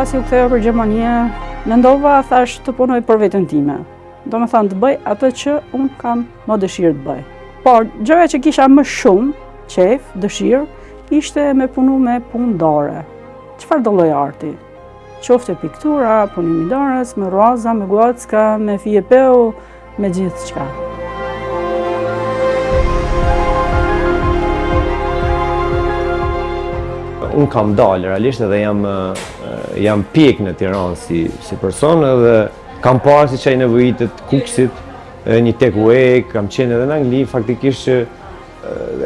pasi u ktheva për Gjermania, mendova thash të punoj për veten time. Domethënë të bëj atë që unë kam më dëshirë të bëj. Por gjëja që kisha më shumë qejf, dëshirë, ishte me punu me punë dore. Çfarë do lloj arti? Qofte piktura, punimi dorës, me ruaza, me gocka, me fijepeu, me gjithë çka. Unë kam dalë realisht edhe jam pjek në Tiranë si person edhe kam parë si çaj nevojitet kuksit, një takeaway, kam qenë edhe në Angli, faktikisht që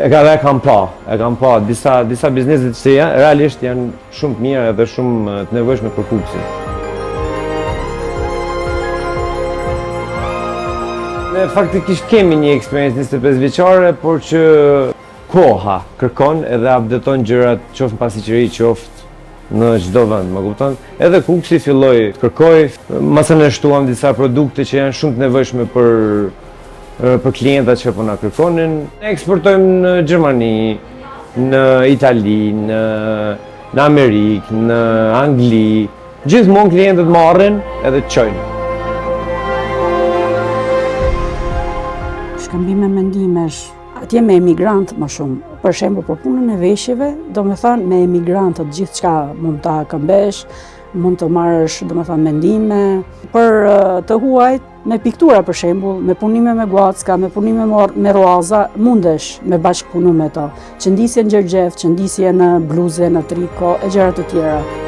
e kam pa disa bizneset që realisht janë shumë të mira edhe shumë të nevojshme për kuksin. Ne faktikisht kemi një eksperiencë 25 vjeçare, por që koha kërkon edhe updaton gjërat qoftë në pasqyri, qoftë në çdo vend, më kupton? Edhe kuksi filloi të kërkoj, masën e shtuam disa produkte që janë shumë të nevojshme për klientat që po na kërkonin. Ne eksportojmë në Gjermani, në Itali, në Amerikë, në Angli. Gjithmonë klientët marrin edhe të çojnë. Shkëmbime mendimesh, atje me emigrant më shumë. Për shembull, për punën e veshjeve, domethënë me emigrantët gjithçka mund ta këmbesh, mund të marrësh domethënë mendime. Për të huajt, me piktura për shembull, me punime me guacka, me punime me ruaza, mundesh me bashkëpunu me to. Qëndisje në gjergjef, qëndisje në bluze, në triko e gjëra të tjera.